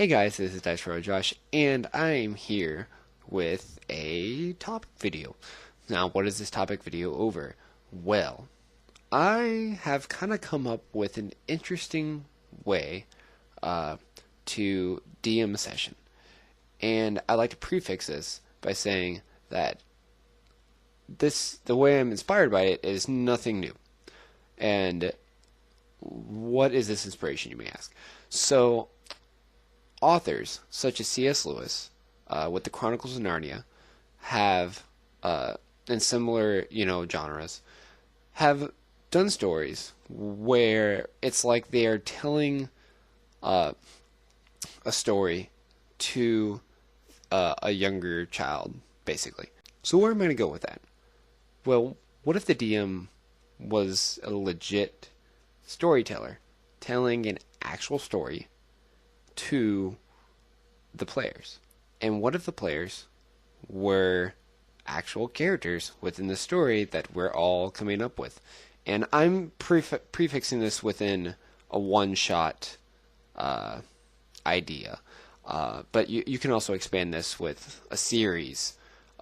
Hey guys, this is DiceRollerJosh, and I'm here with a topic video. Now, what is this topic video over? Well, I have kind of come up with an interesting way to DM a session. And I like to prefix this by saying that the way I'm inspired by it is nothing new. And what is this inspiration, you may ask? So, authors such as C.S. Lewis, with the Chronicles of Narnia, have, in similar, genres, have done stories where it's like they are telling a story to a younger child, basically. So where am I going to go with that? Well, what if the DM was a legit storyteller telling an actual story to the players? And what if the players were actual characters within the story that we're all coming up with? And I'm prefixing this within a one-shot idea. But you can also expand this with a series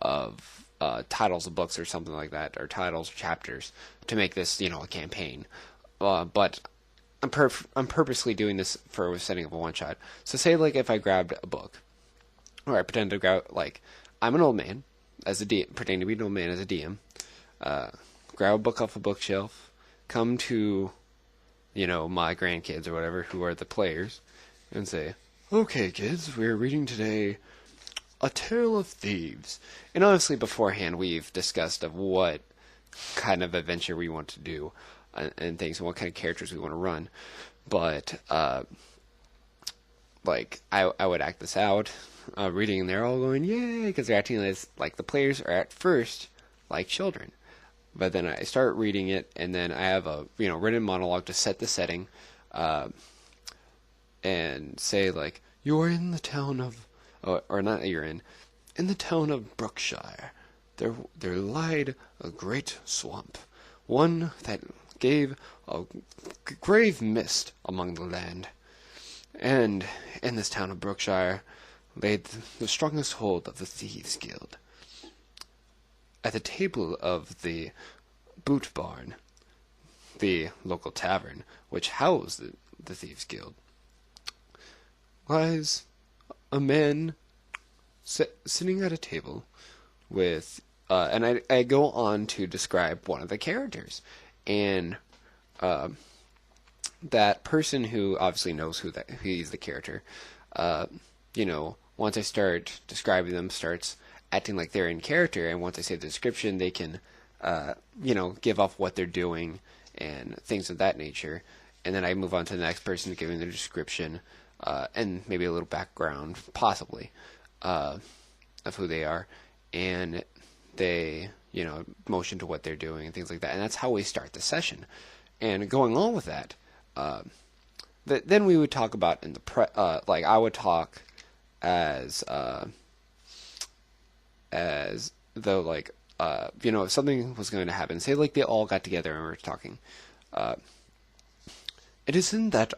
of titles of books or something like that, or titles or chapters, to make this, a campaign. But I'm purposely doing this for setting up a one-shot. So say, like, if I grabbed a book, or I pretend to grab, like, I'm an old man, as a DM, pretending to be an old man as a DM, grab a book off a bookshelf, come to, my grandkids or whatever, who are the players, and say, "Okay, kids, we're reading today A Tale of Thieves." And honestly, beforehand, we've discussed of what kind of adventure we want to do, and things, and what kind of characters we want to run. But like I would act this out, reading, and they're all going yay, because they're acting as like the players are at first like children. But then I start reading it, and then I have a written monologue to set the setting, and say, like, you are in the town of, or not you're in the town of Brookshire. There lied a great swamp, one that gave a grave mist among the land. And in this town of Brookshire lay the strongest hold of the Thieves' Guild. At the table of the Boot Barn, the local tavern which housed the Thieves' Guild, lies a man sitting at a table with, and I go on to describe one of the characters. And that person, who obviously knows who he's the character, once I start describing them, starts acting like they're in character. And once I say the description, they can, give off what they're doing and things of that nature. And then I move on to the next person, giving the description, and maybe a little background, possibly, of who they are. And they, motion to what they're doing and things like that. And that's how we start the session. And going on with that, then we would talk about in the like I would talk as though, like, if something was going to happen, say like they all got together and were talking. It is in that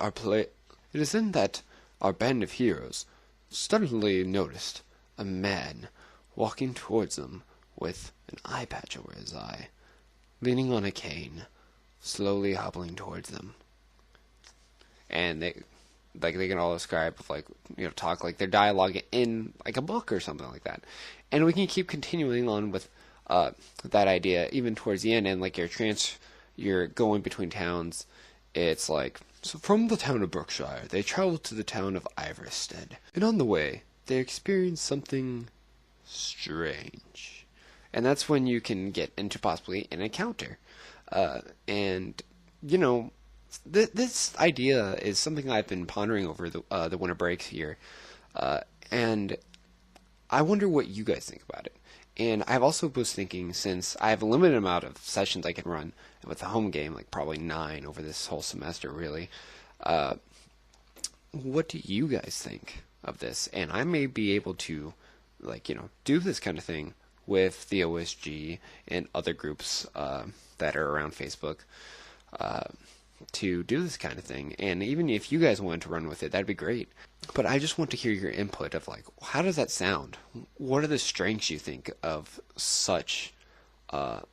our band of heroes suddenly noticed a man walking towards them with an eye patch over his eye, leaning on a cane, slowly hobbling towards them. And they can all describe, like, talk like their dialogue in like a book or something like that. And we can keep continuing on with that idea even towards the end. And like you're going between towns. It's like, so from the town of Brookshire, they traveled to the town of Iverstead, and on the way they experienced something strange. And that's when you can get into possibly an encounter. And this idea is something I've been pondering over the winter breaks here, and I wonder what you guys think about it. And I've also was thinking, since I have a limited amount of sessions I can run with the home game, like probably 9 over this whole semester, really. What do you guys think of this? And I may be able to, like, do this kind of thing with the OSG and other groups that are around Facebook. to do this kind of thing. And even if you guys wanted to run with it, that'd be great. But I just want to hear your input of like, how does that sound? What are the strengths you think of such, a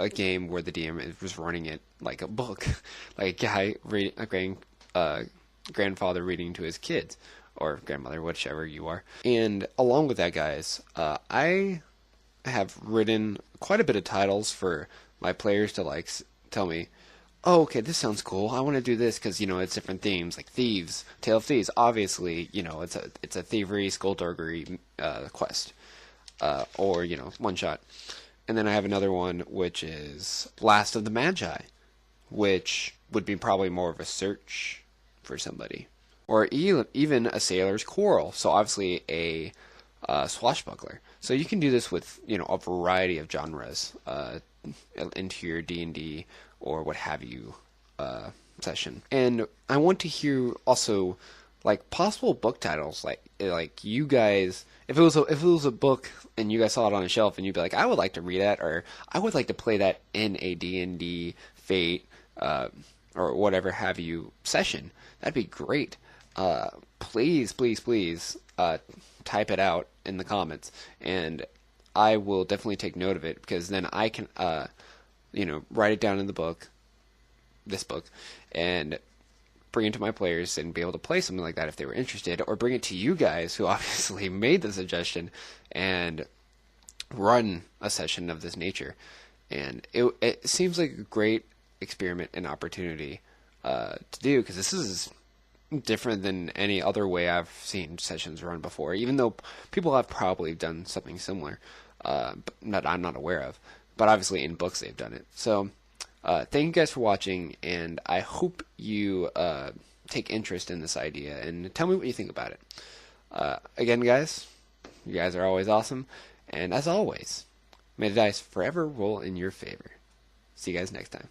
game where the DM was running it like a book, like a guy grandfather reading to his kids or grandmother, whichever you are. And along with that, guys, I have written quite a bit of titles for my players to like tell me, oh, okay, this sounds cool. I want to do this because it's different themes, like thieves, Tale of Thieves. Obviously, it's a thievery, skullduggery quest, or one shot. And then I have another one which is Last of the Magi, which would be probably more of a search for somebody, or even a sailor's quarrel. So obviously a swashbuckler. So you can do this with a variety of genres into your D&D or what have you session. And I want to hear also like possible book titles, like you guys, if it was a book and you guys saw it on a shelf and you'd be like, I would like to read that, or I would like to play that in a D&D Fate or whatever have you session, that'd be great. Please type it out in the comments, and I will definitely take note of it, because then I can write it down in this book, and bring it to my players and be able to play something like that if they were interested, or bring it to you guys who obviously made the suggestion and run a session of this nature. And it seems like a great experiment and opportunity to do, because this is different than any other way I've seen sessions run before, even though people have probably done something similar that I'm not aware of, but obviously in books they've done it. So thank you guys for watching, and I hope you take interest in this idea and tell me what you think about it. Again, guys, you guys are always awesome, and as always, may the dice forever roll in your favor. See you guys next time.